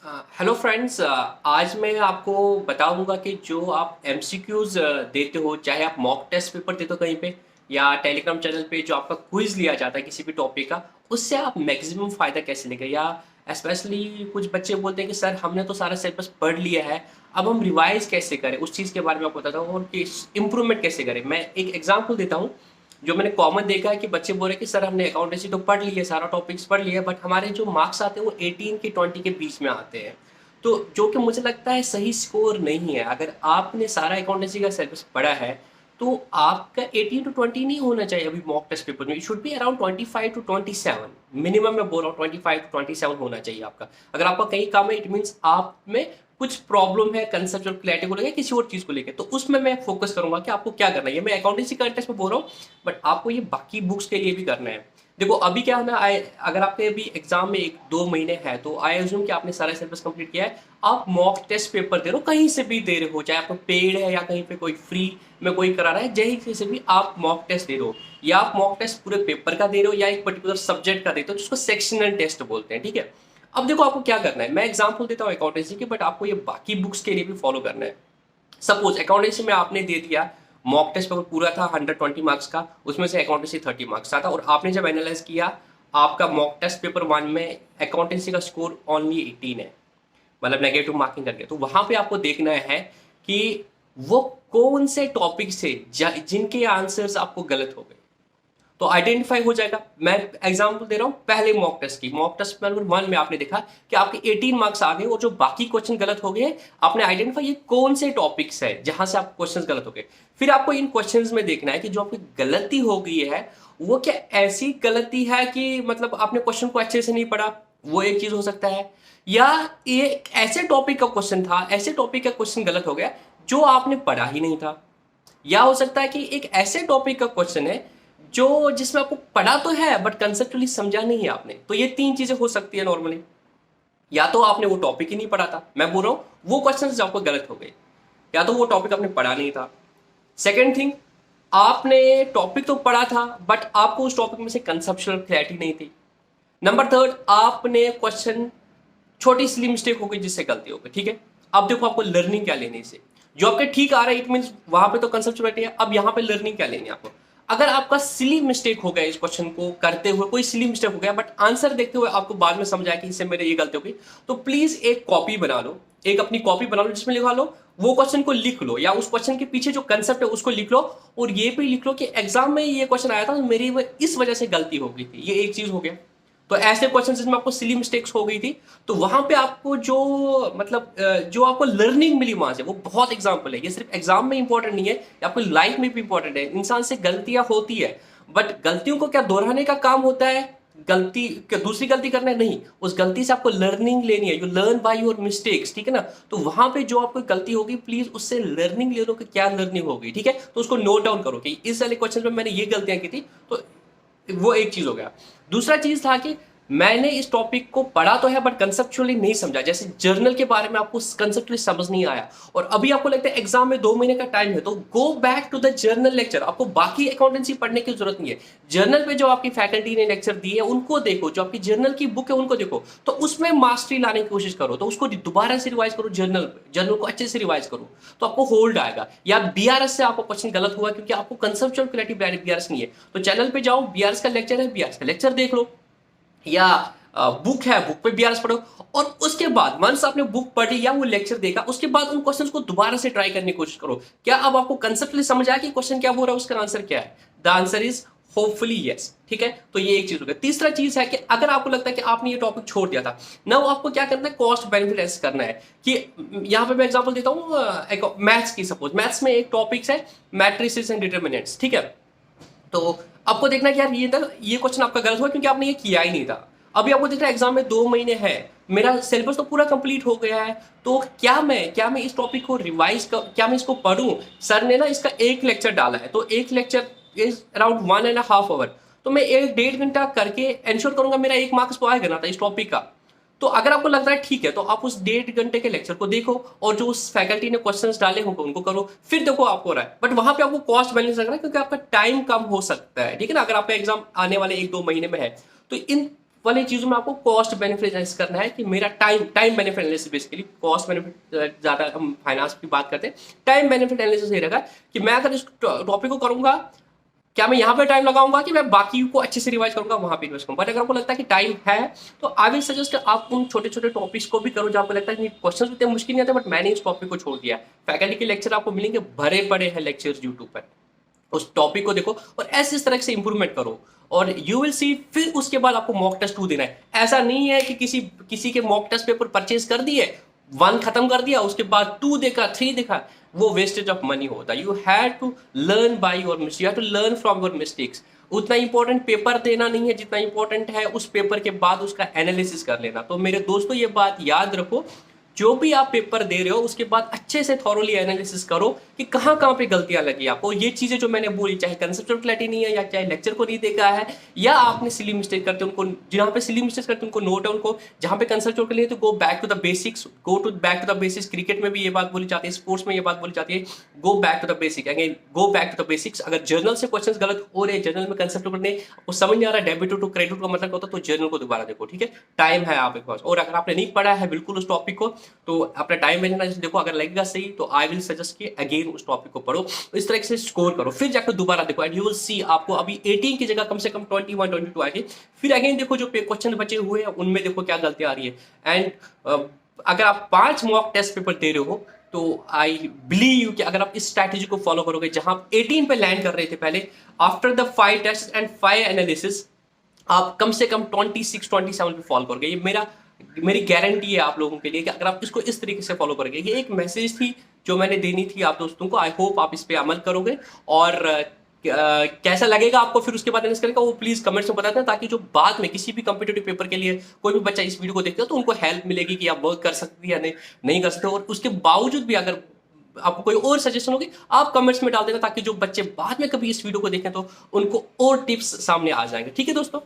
Hello friends, आज मैं आपको बताऊंगा कि जो आप एमसीक्यूज देते हो, चाहे आप मॉक टेस्ट पेपर देते हो कहीं पे या टेलीग्राम चैनल पे जो आपका क्विज लिया जाता है किसी भी टॉपिक का, उससे आप मैक्सिमम फायदा कैसे लेंगे। या स्पेशली कुछ बच्चे बोलते हैं कि सर हमने तो सारा सिलेबस पढ़ लिया है, अब हम रिवाइज कैसे करें, उस चीज़ के बारे में आपको बताता हूँ और इम्प्रूवमेंट कैसे करें। मैं एक एग्जाम्पल देता हूँ जो मैंने कॉमन देखा है कि बच्चे बोल रहे हैं कि सर हमने अकाउंटेंसी तो पढ़ ली है, सारा टॉपिक्स पढ़ लिया है, बट हमारे जो मार्क्स आते हैं वो 18 के 20 के बीच में आते हैं। तो जो कि मुझे लगता है सही स्कोर नहीं है। अगर आपने सारा अकाउंटेंसी का सिलेबस पढ़ा है तो आपका 18 टू 20 नहीं होना चाहिए अभी मॉक टेस्ट पेपर में। It should be around 25 to 27 minimum. मैं बोल रहा हूँ 25 टू 27 होना चाहिए आपका। अगर आपका कहीं काम है, इट मीन्स आप में कुछ प्रॉब्लम है कंसेप्ट क्लैरिटी को लेकर, किसी और चीज को लेकर, तो उसमें मैं फोकस करूंगा कि आपको क्या करना है। ये मैं अकाउंटेंसी कंटेक्स्ट में बोल रहा हूँ, बट आपको ये बाकी बुक्स के लिए भी करना है। देखो अभी क्या है ना, अगर आपके अभी एग्जाम में 1-2 महीने है तो आई एज्यूम कि आपने सारा सिलेबस कंप्लीट किया है। आप मॉक टेस्ट पेपर दे रहे हो, कहीं से भी दे रहे हो, चाहे आपको पेड है या कहीं पे कोई फ्री में कोई करा रहा है, जहीं से भी आप मॉक टेस्ट दे रहे हो, या आप मॉक टेस्ट पूरे पेपर का दे रहे हो या एक पर्टिकुलर सब्जेक्ट का देते हो जिसको सेक्शनल टेस्ट बोलते हैं। ठीक है, अब देखो आपको क्या करना है। मैं एग्जाम्पल देता हूँ अकाउंटेंसी की, बट आपको ये बाकी बुक्स के लिए भी फॉलो करना है। सपोज अकाउंटेंसी में आपने दे दिया, मॉक टेस्ट पेपर पूरा था 120 मार्क्स का, उसमें से अकाउंटेंसी 30 मार्क्स का था, और आपने जब एनालाइज किया आपका मॉक टेस्ट पेपर 1 में अकाउंटेंसी का स्कोर ओनली 18 है, मतलब नेगेटिव मार्किंग करके। तो वहां पे आपको देखना है कि वो कौन से टॉपिक से जिनके आंसर्स आपको गलत हो गए, तो आइडेंटिफाई हो जाएगा। मैं एग्जांपल दे रहा हूं पहले मॉक टेस्ट की। मॉक टेस्ट नंबर 1 में आपने देखा कि आपके 18 मार्क्स आ गए और जो बाकी क्वेश्चन गलत हो गए, आपने आइडेंटिफाई ये कौन से टॉपिक्स है जहां से आपके क्वेश्चन गलत हो गए। फिर आपको इन क्वेश्चंस में देखना है कि जो आपकी गलती हो गई है वो क्या ऐसी गलती है कि मतलब आपने क्वेश्चन को अच्छे से नहीं पढ़ा, वो एक चीज हो सकता है, या ये ऐसे टॉपिक का क्वेश्चन था, ऐसे टॉपिक का क्वेश्चन गलत हो गया जो आपने पढ़ा ही नहीं था, या हो सकता है कि एक ऐसे टॉपिक का क्वेश्चन है जो जिसमें आपको पढ़ा तो है बट कंसेप्चुअली समझा नहीं है आपने। तो ये 3 चीजें हो सकती है नॉर्मली। या तो आपने वो टॉपिक ही नहीं पढ़ा था, मैं बोल रहा हूं वो क्वेश्चन जो आपको गलत हो गए, या तो वो टॉपिक आपने पढ़ा नहीं था। सेकेंड थिंग, आपने टॉपिक तो पढ़ा था बट आपको उस टॉपिक में से कंसेप्चुअल क्लैरिटी नहीं थी। नंबर थर्ड, आपने क्वेश्चन छोटी सी मिस्टेक हो गई जिससे गलती हो गई। ठीक है, अब देखो आपको लर्निंग क्या लेनी है इससे। जो आपके ठीक आ रहा है, इट मीन वहां पे तो कंसेप्चुअलिटी है, अब यहाँ पे लर्निंग क्या लेनी है आपको। अगर आपका सिली मिस्टेक हो गया इस क्वेश्चन को करते हुए, कोई सिली मिस्टेक हो गया बट आंसर देखते हुए आपको बाद में समझ आया कि इससे मेरे ये गलती हो गई, तो प्लीज एक कॉपी बना लो, एक अपनी कॉपी बना लो जिसमें लिखा लो, वो क्वेश्चन को लिख लो, या उस क्वेश्चन के पीछे जो कंसेप्ट है उसको लिख लो, और ये भी लिख लो कि एग्जाम में ये क्वेश्चन आया था, मेरी इस वजह से गलती हो गई थी। ये एक चीज हो गया। तो ऐसे क्वेश्चन जिसमें आपको सिली मिस्टेक्स हो गई थी, तो वहां पे आपको जो मतलब जो आपको लर्निंग मिली वहां से, वो बहुत एग्जाम्पल है। ये सिर्फ एग्जाम में इंपॉर्टेंट नहीं है, आपको लाइफ में भी इंपॉर्टेंट है। इंसान से गलतियां होती है, बट गलतियों को क्या दोहराने का काम होता है, गलती क्या दूसरी गलती करना है नहीं, उस गलती से आपको लर्निंग लेनी है। You learn by your mistakes, ठीक है ना। तो वहां पे जो आपको गलती होगी, प्लीज उससे लर्निंग ले लो कि क्या लर्निंग होगी। ठीक है, तो उसको नोट डाउन करो कि इस वाले क्वेश्चन में मैंने ये गलतियां की थी। तो वो एक चीज हो गया। दूसरा चीज था कि मैंने इस टॉपिक को पढ़ा तो है बट कंसेप्चुअली नहीं समझा। जैसे जर्नल के बारे में आपको कंसेप्चुअली समझ नहीं आया, और अभी आपको लगता है एग्जाम में 2 महीने का टाइम है, तो go back to the journal lecture. आपको बाकी अकाउंटेंसी पढ़ने की जरूरत नहीं है। जर्नल पे जो आपकी फैकल्टी ने लेक्चर दिए है उनको देखो, जो आपकी जर्नल की बुक है उनको देखो, तो उसमें मास्टरी लाने की कोशिश करो, तो उसको दोबारा से रिवाइज करो, जर्नल को अच्छे से रिवाइज करो, तो आपको होल्ड आएगा। या बीआरएस से आपको क्वेश्चन गलत हुआ क्योंकि आपको कंसेप्चुअल क्लैरिटी बीआरएस नहीं है, तो चैनल पे जाओ, बीआरएस का लेक्चर है, बीआरएस का लेक्चर देख लो, या बुक है, बुक पे बीआरएस पढ़ो। और उसके बाद वंस आपने बुक पढ़ी या वो लेक्चर देखा, उसके बाद उन क्वेश्चंस को दोबारा से ट्राई करने की कोशिश करो। क्या अब आपको कंसेप्टली समझ आया कि क्वेश्चन क्या बोल रहा है, उसका आंसर क्या है? The answer is hopefully yes. ठीक है, तो ये एक चीज हो गया। तीसरा चीज है कि अगर आपको लगता है कि आपने ये टॉपिक छोड़ दिया था ना, वो आपको क्या करना है, कॉस्ट बेनिफिट एनालिसिस करना है। कि यहाँ पे मैं एग्जांपल देता हूँ मैथ्स की। सपोज मैथ्स में एक टॉपिक है मैट्रिसेस एंड डिटरमिनेंट्स। ठीक है, तो आपको देखना कि यार ये क्वेश्चन आपका गलत हुआ क्योंकि आपने ये किया ही नहीं था। अभी आपको दिख रहा है एग्जाम में 2 महीने है, मेरा सिलेबस तो पूरा कंप्लीट हो गया है, तो क्या मैं इस टॉपिक को क्या मैं इसको पढूं। सर ने ना इसका एक लेक्चर डाला है, तो एक लेक्चर इज अराउंड 1.5 आवर, तो मैं 1-1.5 घंटा करके इंश्योर करूंगा मेरा 1 मार्क्स तो आएगा ना था इस टॉपिक का। तो अगर आपको लग रहा है ठीक है, तो आप उस 1.5 घंटे के लेक्चर को देखो, और जो उस फैकल्टी ने क्वेश्चंस डाले होंगे उनको करो, फिर देखो आपको हो रहा है। बट वहां पे आपको कॉस्ट बैलेंस रखना है क्योंकि आपका टाइम कम हो सकता है। ठीक है ना, अगर आपका एग्जाम आने वाले 1-2 महीने में है, तो इन वाली चीज़ों में आपको कॉस्ट बेनिफिट एनालिसिस करना है कि मेरा time benefit analysis, basically cost benefit ज़्यादा हम फाइनेंस की बात करते हैं, टाइम बेनिफिट एनालिसिस ये रहेगा कि मैं अगर इस टॉपिक को करूँगा, क्या मैं यहाँ पे टाइम लगाऊंगा कि मैं बाकी को अच्छे से रिवाइज करूंगा वहां पे इन्वेस्ट करूंगा। बट अगर आपको लगता है कि टाइम है तो आई विल सजेस्ट आप उन छोटे छोटे टॉपिक्स को भी करो जहाँ आपको लगता है कि क्वेश्चन इतने मुश्किल नहीं आते, बट मैंने इस टॉपिक को छोड़ दिया। फैकल्टी के लेक्चर आपको मिलेंगे, भरे पड़े हैं लेक्चर्स यूट्यूब पर, उस टॉपिक को देखो और ऐसे इस तरह से इंप्रूवमेंट करो और यू विल सी। फिर उसके बाद आपको मॉक टेस्ट 2 देना है। ऐसा नहीं है कि किसी के मॉक टेस्ट पेपर परचेज कर दिए, 1 खत्म कर दिया, उसके बाद 2 देखा, 3 देखा, वो वेस्टेज ऑफ मनी होता है। You have to learn by your mistakes, you have to learn from your mistakes. उतना इंपॉर्टेंट पेपर देना नहीं है जितना इंपॉर्टेंट है उस पेपर के बाद उसका एनालिसिस कर लेना। तो मेरे दोस्तों ये बात याद रखो, जो भी आप पेपर दे रहे हो उसके बाद अच्छे से थॉरोली एनालिसिस करो कि कहाँ कहाँ पे गलतियां लगी आपको। ये चीजें जो मैंने बोली, चाहे कंसेप्चुअल क्लैरिटी नहीं है या चाहे लेक्चर को नहीं देखा है या आपने सिली मिस्टेक करते उनको, जहाँ पे सिली मिस्टेक करते उनको नोट है, उनको जहाँ पे कंसेप्चुअल के लिए तो go back to the basics, back to the basics. Cricket में भी ये बात बोली जाती है, स्पोर्ट्स में ये बात बोली जाती है, go back to the basic, again go back to the basics. अगर जर्नल से क्वेश्चन गलत हो रहे, जर्नल में कंसेप्ट नहीं आपको समझ नहीं आ रहा, डेबिट टू क्रेडिट का मतलब होता है, तो जर्नल को दोबारा देखो, ठीक है, टाइम है आपके पास। और अगर आपने नहीं पढ़ा है बिल्कुल उस टॉपिक को, तो अपना टाइम मैनेजमेंट देखो, अगर लगेगा सही तो आई विल सजेस्ट कि अगेन उस टॉपिक को पढ़ो, इस तरह से स्कोर करो, फिर जाकर दोबारा देखो एंड यू विल सी आपको अभी 18 की जगह कम से कम 21 22 आएगी। फिर अगेन देखो जो क्वेश्चन बचे हुए हैं उनमें देखो क्या गलतियां आ रही है। एंड अगर आप 5 मॉक टेस्ट पेपर दे रहे हो तो आई बिलीव कि अगर आप इस स्ट्रैटेजी को फॉलो करोगे जहां आप 18 पे लैंड कर रहे थे पहले, after the 5 test and 5 analysis आप कम से कम 26 27 पे फॉलो करोगे। ये मेरी गारंटी है आप लोगों के लिए कि अगर आप इसको इस तरीके से फॉलो करोगे। ये एक मैसेज थी जो मैंने देनी थी आप दोस्तों को, आई होप आप इस पे अमल करोगे। और कैसा लगेगा आपको फिर उसके बाद एनालिसिस करेगा वो प्लीज कमेंट्स में बता दें, ताकि जो बाद में किसी भी कॉम्पिटिटिव पेपर के लिए कोई भी बच्चा इस वीडियो को देखता है तो उनको हेल्प मिलेगी कि आप वर्क कर सकते हैं या नहीं कर सकते। और उसके बावजूद भी अगर आपको कोई और सजेशन होगी आप कमेंट्स में डाल देना, ताकि जो बच्चे बाद में कभी इस वीडियो को देखें तो उनको और टिप्स सामने आ जाएंगे। ठीक है दोस्तों।